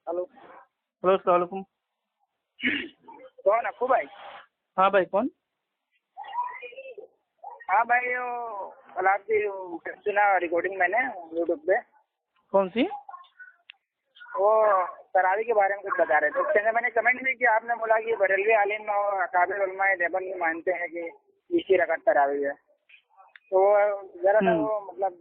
Hello. Hello अस्सलाम वालेकुम। कौन अक्कू भाई? हाँ भाई कौन? हाँ भाई, वो कल आपकी सुना रिकॉर्डिंग मैंने यूट्यूब पे। कौन सी? वो तरावी के बारे में कुछ बता रहे थे, उसके अंदर मैंने कमेंट भी किया। आपने बोला कि बरेलवी आलिम और अकाबिर उलमा देवबंद भी मानते हैं कि 20 रकात तरावी है। तो जरा सा वो मतलब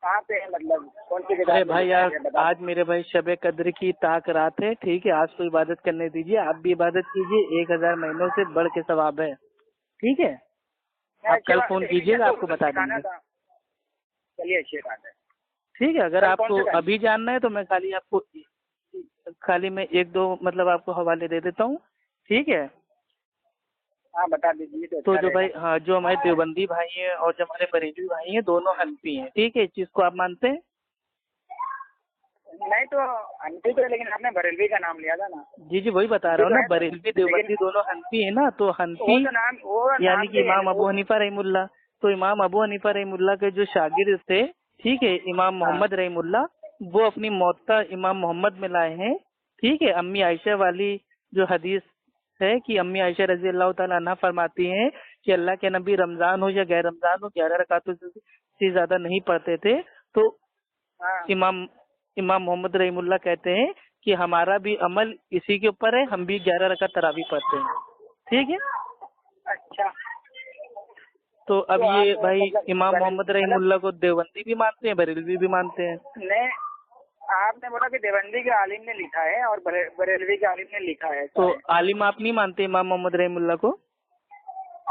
कहाँ पे है, मतलब कौन सी किताब? अरे भाई यार, आज मेरे भाई शबे कद्र की ताक रात है, ठीक है। आज तो इबादत करने दीजिए, आप भी इबादत कीजिए। 1000 महीनों से बढ़ के सवाब है, ठीक है। आप कल फोन कीजिएगा, आपको बता देंगे। चलिए, अच्छी बात है। ठीक है, अगर आपको अभी जानना है तो मैं खाली मैं 1-2 मतलब आपको हवाले दे देता हूँ, ठीक है। हाँ बता दीजिए। तो जो भाई, हाँ, जो हमारे देवबंदी भाई हैं और जो हमारे बरेलवी भाई हैं, दोनों हनफी हैं, ठीक है। इस चीज को आप मानते हैं? नहीं तो हनफी तो, लेकिन आपने बरेलवी का नाम लिया था ना। जी जी, वही बता रहा हूँ ना, बरेलवी देवबंदी दोनों हनफी है ना। तो हनफी यानी कि इमाम अबू हनीफा रहीमुल्लाह। तो इमाम अबू हनीफा रहीमुल्लाह के जो शागिर्द थे, ठीक है, इमाम मोहम्मद रहीमुल्लाह, वो अपनी मौता इमाम मोहम्मद में लाए हैं, ठीक है। अम्मी आयशा वाली जो हदीस है कि अम्मी आयशा रजी अल्लाह तआला अन्हा फरमाती हैं कि अल्लाह के नबी रमजान हो या गैर रमजान हो 11 रकातों से ज्यादा नहीं पढ़ते थे। तो इमाम मोहम्मद रहीमुल्लाह कहते हैं कि हमारा भी अमल इसी के ऊपर है, हम भी 11 रकात तरावी पढ़ते हैं, ठीक है। अच्छा, तो अब ये भाई इमाम मोहम्मद रहीमुल्लाह को देवबंदी भी मानते हैं, बरेलवी भी मानते हैं। नहीं, आपने बोला कि देवबंदी के आलिम ने लिखा है और बरेलवी के आलिम ने लिखा है। तो आलिम आप नहीं मानते इमाम मोहम्मद रहीमुल्लाह को?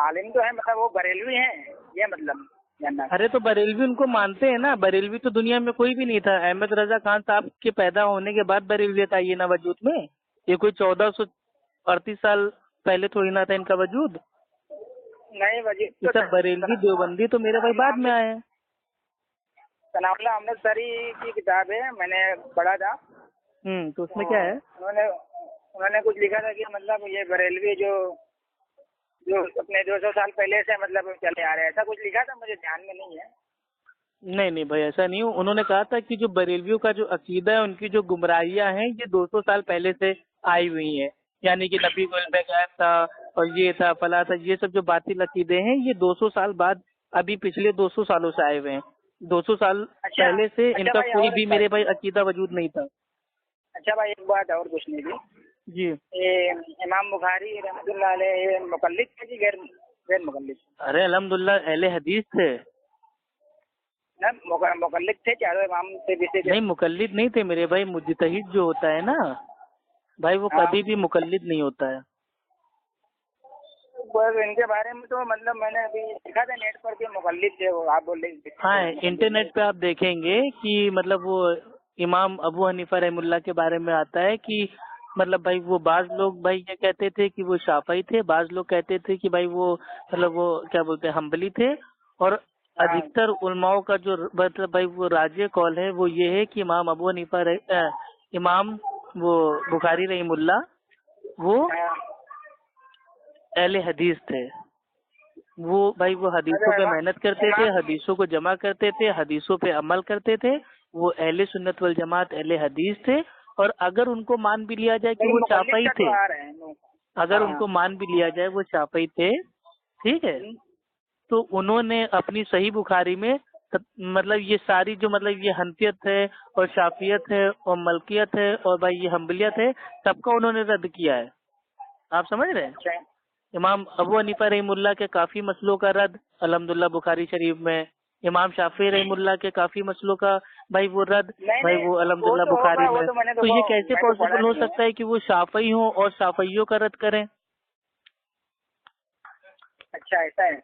आलिम तो है, मतलब वो बरेलवी हैं, ये मतलब जानना। अरे तो बरेलवी उनको मानते हैं ना। बरेलवी तो दुनिया में कोई भी नहीं था। अहमद रजा खान साहब के पैदा होने के बाद बरेलवियत आई है ना वजूद में। ये कोई 1438 साल पहले थोड़ी ना था इनका वजूद। नहीं वजूद तो सब बरेलवी देवबंदी तो मेरे भाई बाद में आए हैं। सनाउल्लाह अमृतसरी की किताब है, मैंने पढ़ा था। तो उसमें क्या है? उन्होंने कुछ लिखा था कि मतलब ये बरेलवी जो अपने 200 साल पहले से मतलब चले आ रहे हैं, ऐसा कुछ लिखा था, मुझे ध्यान में नहीं है। नहीं भाई, ऐसा नहीं। उन्होंने कहा था कि जो बरेलवियों का जो अकीदा है, उनकी जो गुमराहियां हैं, ये 200 साल पहले से आई हुई हैं। यानी कि नबी को इल्म गैब था और ये था फला था, ये सब जो बातिल अकीदे हैं, ये 200 साल बाद अभी पिछले 200 सालों से आए हुए हैं। 200 साल पहले से इनका कोई भी मेरे भाई अकीदा वजूद नहीं था। अच्छा भाई, एक बात और पूछनी थी जी। इमाम बुखारी रहमतुल्लाह अलैह मुकल्लिद थे कि गैर मुकल्लिद? अरे अल्हम्दुलिल्लाह अहले हदीस थे। मुकल्लिद थे, चारों इमाम से भी थे? नहीं, मुकल्लिद नहीं थे मेरे भाई। मुज्तहिद जो होता है ना भाई, वो कभी भी मुकल्लिद नहीं होता है। बस इनके बारे में तो मतलब मैंने अभी देखा था नेट पर कि मुकल्लिद थे वो, आप बोल रहे? हाँ, इंटरनेट पे आप देखेंगे कि मतलब वो इमाम अबू हनीफा रहमुल्लाह के बारे में आता है कि मतलब भाई वो बाज लोग भाई ये कहते थे कि वो शाफई थे, बाज लोग कहते थे कि भाई वो मतलब वो क्या बोलते हैं हम्बली थे। और अधिकतर उलमाओं का जो मतलब भाई वो राजे कौल है वो ये है कि इमाम अबू हनीफा इमाम वो बुखारी रहमुल्लाह वो अहले हदीस थे। वो भाई वो हदीसों पे मेहनत करते थे, हदीसों को जमा करते थे, हदीसों पे अमल करते थे। वो अहले सुन्नत वल जमात अहले हदीस थे। और अगर उनको मान भी लिया जाए कि वो शाफई थे, अगर उनको मान भी लिया जाए वो शाफई थे, ठीक है, तो उन्होंने अपनी सही बुखारी में मतलब ये सारी जो मतलब ये हनफियत है और शाफियत है और मलकियत है और भाई ये हम्बलियत है, सबका उन्होंने रद्द किया है। आप समझ रहे हैं? इमाम अबू हनीफा रहीमुल्लाह के काफी मसलों का रद्द अल्हम्दुलिल्लाह बुखारी शरीफ में। इमाम शाफी रहीमुल्लाह के काफी मसलों का भाई वो रद्द भाई वो अल्हम्दुलिल्लाह बुखारी में। तो ये कैसे पॉसिबल हो सकता है कि वो शाफई हो और शाफइयों का रद्द करें? अच्छा, ऐसा है।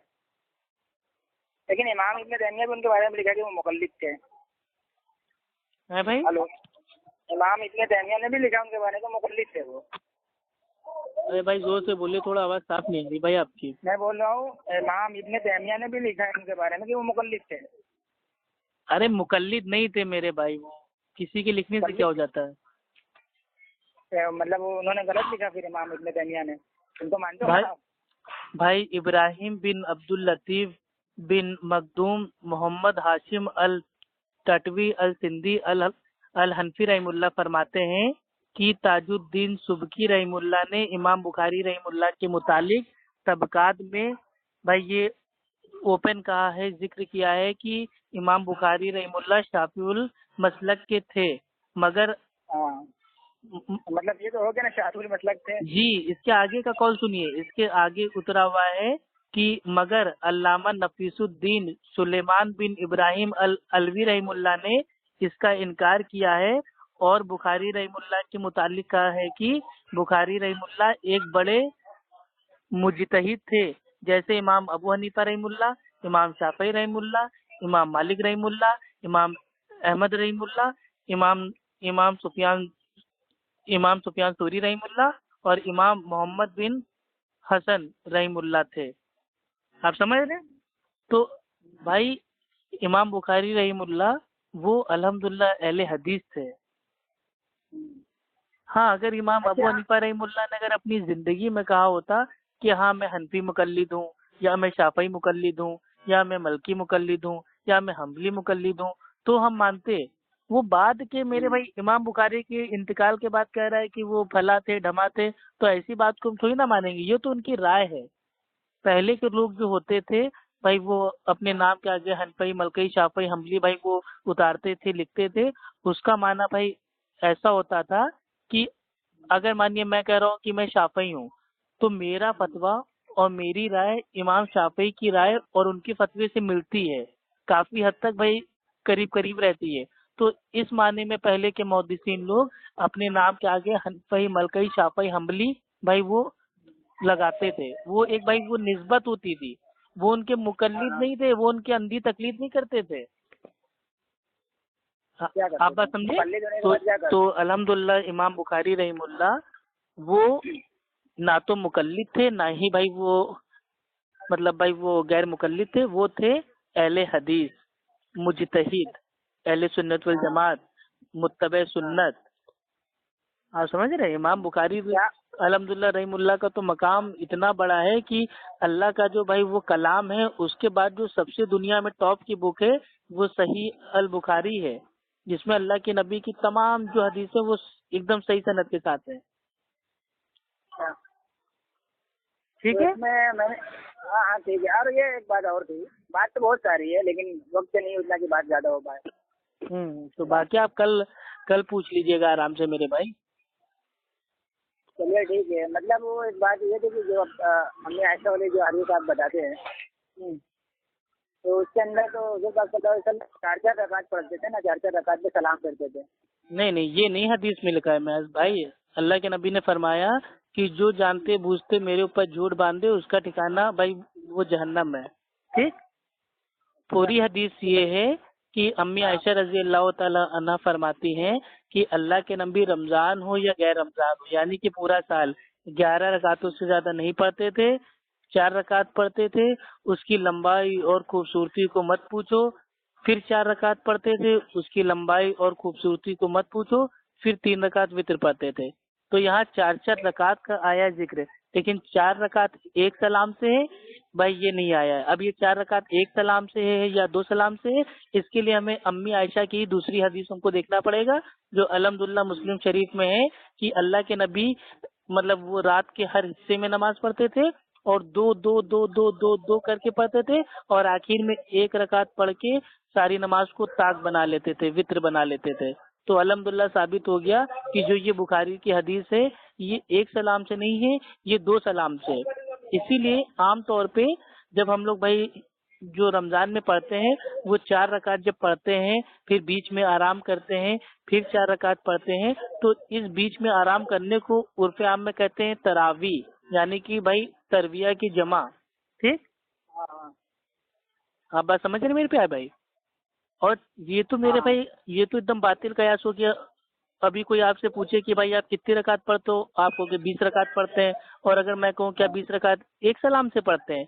लेकिन इमाम इब्न तैमिया भी उनके बारे में लिखा कि वो मुकल्लिद थे। है भाई? हेलो, इमाम इब्न तैमिया ने भी लिखा उनके बारे में मुकल्लिद थे वो। अरे भाई जोर से बोलिए, थोड़ा आवाज साफ नहीं आ रही भाई आपकी। मैं बोल रहा हूँ इमाम इब्न तैमिया ने भी लिखा है उनके बारे में कि वो मुकल्लिद थे। अरे मुकल्लिद नहीं थे मेरे भाई, वो किसी के लिखने से क्या हो जाता है? मतलब उन्होंने गलत लिखा फिर इमाम इब्न तैमिया ने, उनको मानते हो भाई, ना? भाई इब्राहिम बिन अब्दुल लतीफ बिन मखदूम मोहम्मद हाशिम अल टटवी अल सिंधी अल अल-हनफी रहमुल्लाह फरमाते हैं कि ताजुद्दीन सुबकी रहमुल्लाह ने इमाम बुखारी रहमुल्लाह के मुतालिक तबकात में भाई ये ओपन कहा है, जिक्र किया है कि इमाम बुखारी रहमुल्लाह शाफिउल मसलक के थे, मगर हाँ, मतलब ये तो हो गया ना, शाफिउल मसलक थे। जी इसके आगे का कौल सुनिए, इसके आगे उतरा हुआ है कि मगर अल्लामा नफीसुद्दीन सुलेमान बिन इब्राहिम अल अलवी रहमुल्लाह ने इसका इनकार किया है, और बुखारी रहमुल्लाह के मुतालिक कहा है कि बुखारी रहमुल्लाह एक बड़े मुजतहिद थे, जैसे इमाम अबू हनीफा रहमुल्लाह, इमाम शाफई रहमुल्लाह, इमाम मालिक रहमुल्लाह, इमाम अहमद रहमुल्लाह, इमाम इमाम सुफियान सूरी रहमुल्लाह और इमाम मोहम्मद बिन हसन रहमुल्लाह थे। आप समझ रहे? तो भाई इमाम बुखारी रहमुल्लाह वो अल्हम्दुलिल्लाह अहले हदीस थे। हाँ, अगर इमाम अबू हनीफा रहमुल्लाह ने अगर अपनी जिंदगी में कहा होता कि हाँ मैं हनफी मुकल्लिद हूँ, या मैं शाफई मुकल्लिद हूँ, या मैं मलकी मुकल्लिद हूँ, या मैं हम्बली मुकल्लिद हूँ, तो हम मानते। वो बाद के मेरे भाई इमाम बुखारी के इंतकाल के बाद कह रहा है कि वो फला थे ढमा थे, तो ऐसी बात को हम थोड़ी ना मानेंगे, ये तो उनकी राय है। पहले के लोग जो होते थे भाई वो अपने नाम के आगे हनफई मलकई शाफई हम्बली भाई वो उतारते थे, लिखते थे। उसका माना भाई ऐसा होता था कि अगर मानिए मैं कह रहा हूँ कि मैं शाफई हूँ, तो मेरा फतवा और मेरी राय इमाम शाफई की राय और उनके फतवे से मिलती है, काफी हद तक भाई करीब करीब रहती है। तो इस माने में पहले के मुहद्दिसीन लोग अपने नाम के आगे हनफई मलकई शाफई हम्बली भाई वो लगाते थे। वो एक भाई वो निस्बत होती थी, वो उनके मुकल्लिद नहीं थे, वो उनके अंधी तकलीद नहीं करते थे। आप बात समझे? तो अल्हम्दुलिल्लाह इमाम बुखारी रहमुल्लाह वो ना तो मुकल्लिद थे, ना ही भाई वो मतलब भाई वो गैर मुकल्लिद थे, वो थे अहले हदीस, मुजतहिद, अहले सुन्नत वल जमात, मुत्तबे सुन्नत। आप समझ रहे हैं? इमाम बुखारी अल्हम्दुलिल्लाह रहमुल्लाह का तो मकाम इतना बड़ा है कि अल्लाह का जो भाई वो कलाम है, उसके बाद जो सबसे दुनिया में टॉप की बुक है वो सही अल बुखारी है, जिसमें अल्लाह के नबी की तमाम जो हदीस है वो एकदम सही सनद के साथ है। ठीक है? मैंने हाँ हाँ ठीक है। और ये एक बात और थी, बात तो बहुत सारी है लेकिन वक्त नहीं उतना की बात ज्यादा हो पाए। तो बाकी आप कल पूछ लीजिएगा आराम से मेरे भाई। चलिए ठीक है। मतलब वो एक बात ये थी कि जो हमने आयशा वाले जो हदीस आप बताते हैं, तो उसके अंदर तो जो बात पता है, चार चार रकात पढ़ते थे ना, चार चार रकात पे सलाम करते थे। नहीं ये नहीं हदीस में लिखा है मैं भाई। अल्लाह के नबी ने फरमाया कि जो जानते बूझते मेरे ऊपर झूठ बांधे उसका ठिकाना भाई वो जहन्नम है। ठीक, पूरी हदीस ये है कि अम्मी आयशा रजी अल्लाह ताला अन्हा फरमाती हैं कि अल्लाह के नबी रमजान हो या गैर रमजान हो, यानी कि पूरा साल 11 रकातों से ज्यादा नहीं पढ़ते थे, 4 रकात पढ़ते थे। उसकी लंबाई और खूबसूरती को मत पूछो। फिर 4 रकात पढ़ते थे, उसकी लंबाई और खूबसूरती को मत पूछो। फिर 3 रकात वितर पढ़ते थे। तो यहाँ 4 रकात का आया जिक्र, लेकिन 4 रकात एक सलाम से है भाई ये नहीं आया है। अब ये 4 रकात एक सलाम से है या 2 सलाम से है, इसके लिए हमें अम्मी आयशा की दूसरी हदीसों को देखना पड़ेगा, जो अल्हम्दुलिल्लाह मुस्लिम शरीफ में है कि अल्लाह के नबी मतलब वो रात के हर हिस्से में नमाज पढ़ते थे और दो दो दो दो दो दो करके पढ़ते थे, और आखिर में 1 रकात पढ़ के सारी नमाज को ताक बना लेते थे, वित्र बना लेते थे। तो अल्हम्दुलिल्लाह साबित हो गया कि जो ये बुखारी की हदीस है ये 1 सलाम से नहीं है, ये 2 सलाम से है। इसीलिए आम तौर पे जब हम लोग भाई जो रमजान में पढ़ते हैं वो 4 रकात जब पढ़ते हैं, फिर बीच में आराम करते हैं, फिर 4 रकात पढ़ते हैं, तो इस बीच में आराम करने को उर्फ आम में कहते हैं तरावी, यानी कि भाई तरविया की जमा। ठीक, आप बात समझ रहे मेरे प्यारे भाई? और ये तो मेरे भाई ये तो एकदम बातिल कयास हो गया। अभी कोई आपसे पूछे कि भाई आप कितनी रकात पढ़ते हो, आप कहोगे 20 रकात पढ़ते हैं, और अगर मैं कहूँ क्या 20 रकात एक सलाम से पढ़ते हैं?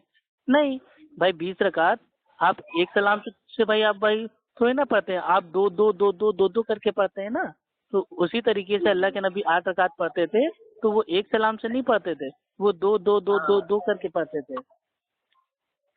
नहीं भाई, 20 रकात आप एक सलाम से भाई आप भाई थोड़ी ना पढ़ते हैं, आप दो दो दो दो दो दो करके पढ़ते हैं ना। तो उसी तरीके से अल्लाह के नबी 8 रकात पढ़ते थे, तो वो एक सलाम से नहीं पढ़ते थे, वो दो दो दो दो दो करके पढ़ते थे।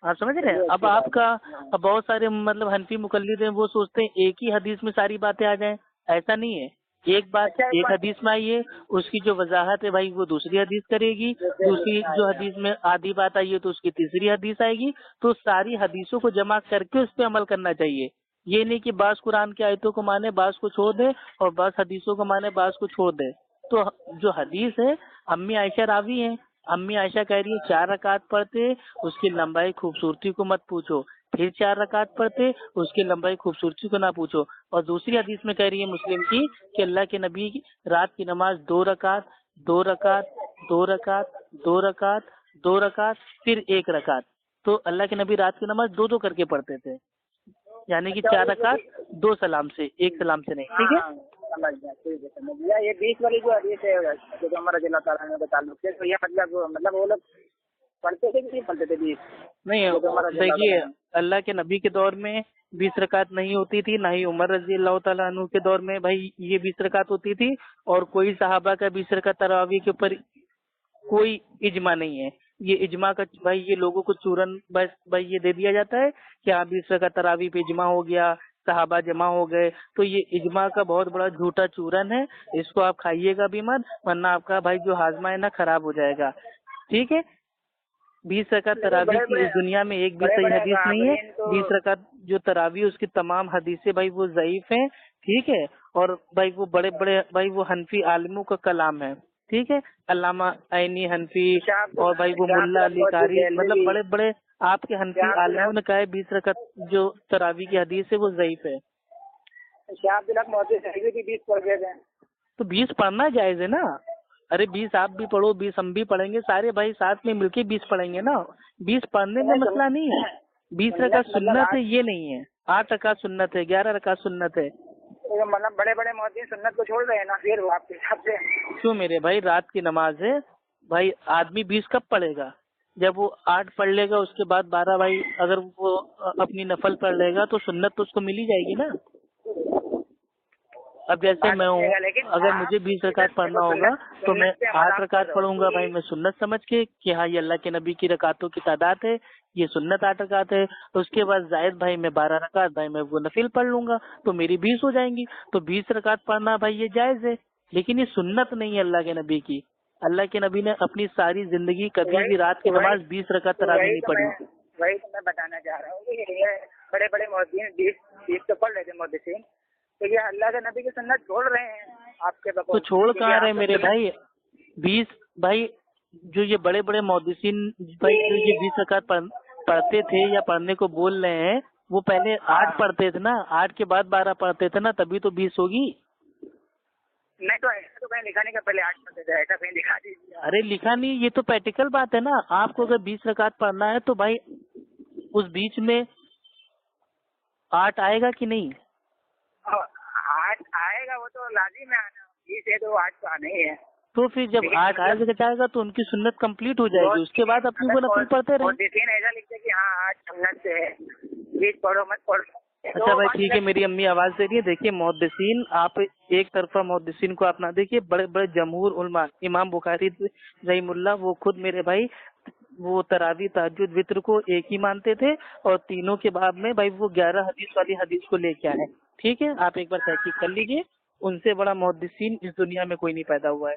आप समझ रहे हैं? अब बहुत सारे मतलब हनफी मुकल्लिद हैं, वो सोचते हैं एक ही हदीस में सारी बातें आ जाएं, ایسا نہیں ہے. ایک بات ایک حدیث میں آئی ہے, اس کی جو وضاحت ہے بھائی وہ دوسری حدیث کرے گی, دوسری جو حدیث میں آدھی بات آئی ہے تو اس کی تیسری حدیث آئے گی. تو ساری حدیثوں کو جمع کر کے اس پہ عمل کرنا چاہیے. یہ نہیں کہ بعض قرآن کی آیتوں کو مانے بعض کو چھوڑ دے اور بعض حدیثوں کو مانے بعض کو چھوڑ دے. تو جو حدیث ہے امی عائشہ راوی ہیں, امی عائشہ کہہ رہی ہے 4 رکعت پڑھتے, اس کی لمبائی خوبصورتی کو مت پوچھو, پھر 4 رکعت پڑھتے, اس کی لمبائی خوبصورتی کو نہ پوچھو. اور دوسری حدیث میں کہہ رہی ہے مسلم کی کہ اللہ کے نبی رات کی نماز 2 رکعت 2 رکعت 2 رکعت 2 رکعت 2 رکعت پھر 1 رکعت. تو اللہ کے نبی رات کی نماز 2 کر کے پڑھتے تھے, یعنی کہ 4 رکعت 2 سلام سے, 1 سلام سے نہیں. ٹھیک ہے, سمجھ گیا, ٹھیک ہے سمجھ گیا. یہ 20 والی جو حدیث ہے جو عمر رضی اللہ تعالیٰ عنہ کے تعلق سے, تو یہ مطلب وہ لوگ پڑھتے تھے کہ نہیں پڑھتے تھے 20؟ نہیں دیکھیے, اللہ کے نبی کے دور میں 20 رکعت نہیں ہوتی تھی, نہ ہی عمر رضی اللہ تعالیٰ عنہ کے دور میں بھائی یہ 20 رکعت ہوتی تھی. اور کوئی صحابہ کا 20 رکعت تراویح کے اوپر کوئی اجماع نہیں ہے. یہ اجماع کا بھائی یہ لوگوں کو چورن بس بھائی یہ دے دیا جاتا ہے کہ ہاں 20 رکعت تراویح پہ اجماع ہو گیا, صحابہ جمع ہو گئے. تو یہ اجماع کا بہت بڑا جھوٹا چورن ہے, اس کو آپ کھائیے گا بھی مت, ورنہ آپ کا بھائی جو ہاضمہ ہے نا خراب ہو جائے گا. ٹھیک ہے, 20 رکعت تراویح کی اس دنیا میں ایک بھی صحیح حدیث نہیں ہے. 20 رکعت جو تراویح اس کی تمام حدیثیں بھائی وہ ضعیف ہیں. ٹھیک ہے, اور بھائی وہ بڑے بڑے بھائی وہ حنفی عالموں کا کلام ہے. ٹھیک ہے, علامہ عینی حنفی اور بھائی وہ ملا علی قاری, مطلب بڑے بڑے آپ کے حنفی عالموں نے کہا ہے 20 رکعت جو تراویح کی حدیث ہے وہ ضعیف ہے. شاہ عبد الحق محدث بھی 20 پڑھ گئے تھے. تو 20 پڑھنا جائز ہے نا. ارے 20 آپ بھی پڑھو, 20 ہم بھی پڑھیں گے, سارے بھائی ساتھ میں مل کے 20 پڑھیں گے نا. 20 پڑھنے میں مسئلہ نہیں ہے. 20 رکعت سنت ہے یہ نہیں ہے, 8 رکعت سنت ہے, 11 رکعت سنت ہے. مطلب بڑے بڑے محدث سنت کو چھوڑ رہے ہیں نا پھر وہ آپ کے حساب سے. کیوں میرے بھائی, رات کی نماز ہے بھائی, آدمی 20 کب پڑھے گا؟ جب وہ 8 پڑھ لے گا, اس کے بعد 12 بھائی اگر وہ اپنی نفل پڑھ لے گا تو سنت تو اس کو مل ہی جائے گی نا. اب جیسے میں ہوں, اگر مجھے 20 رکعت پڑھنا ہوگا تو میں 8 رکعت پڑھوں گا بھائی, میں سنت سمجھ کے کہ ہاں یہ اللہ کے نبی کی رکعتوں کی تعداد ہے, یہ سنت 8 رکعت ہے. اس کے بعد زائد بھائی میں 12 رکعت بھائی میں وہ نفل پڑھ لوں گا تو میری 20 ہو جائیں گی. تو 20 رکعت پڑھنا بھائی یہ جائز ہے, لیکن یہ سنت نہیں ہے اللہ کے نبی کی. اللہ کے نبی نے اپنی ساری زندگی کبھی بھی رات کی نماز 20 رکعت تراویح نہیں پڑھی. وہی تو میں بتانا چاہ رہا ہوں کہ یہ بڑے بڑے محدثین 20 تو پڑھ رہے تھے محدثین, تو یہ اللہ کے نبی کی سنت چھوڑ رہے ہیں آپ کے بقول. تو چھوڑ کہاں رہے میرے بھائی, 20 بھائی جو یہ بڑے بڑے محدثین بھائی جو یہ 20 رکعت پڑھتے تھے یا پڑھنے کو بول رہے ہیں, وہ پہلے 8 پڑھتے تھے نا, 8 کے بعد 12 پڑھتے تھے نا, تبھی تو 20 ہوگی. نہیں تو ایسا تو کہیں لکھا نہیں کہ پہلے 8 پڑھتے تھے, ایسا کہیں لکھا دیجیے. ارے لکھا نہیں, یہ تو پریکٹیکل بات ہے نا. آپ کو اگر 20 رکعت پڑھنا ہے تو بھائی اس بیچ میں 8 آئے گا کہ نہیں؟ 8 آئے گا, وہ تو لازم ہے آنا. 20 ہے تو 8 تو آنا ہی ہے. تو پھر جب 8 آ جائے گا تو ان کی سنت کمپلیٹ ہو جائے گی, اس کے بعد اپنی وہ نفل پڑھتے رہیں. ایسا لکھتے کہ ہاں 8 سنت سے ہے, 20 پڑھو مت پڑھو. اچھا بھائی ٹھیک ہے, میری امی آواز دے رہی ہے. دیکھیے محدثین, آپ ایک طرفہ محدثین کو آپ نہ دیکھیے, بڑے بڑے جمہور علماء, امام بخاری رحمہ اللہ وہ خود میرے بھائی وہ تراویح تہجد وطر کو ایک ہی مانتے تھے, اور تینوں کے باب میں بھائی وہ 11 حدیث والی حدیث کو لے کے آئے. ٹھیک ہے, آپ ایک بار تحقیق کر لیجیے, ان سے بڑا محدثین اس دنیا میں کوئی نہیں پیدا ہوا ہے.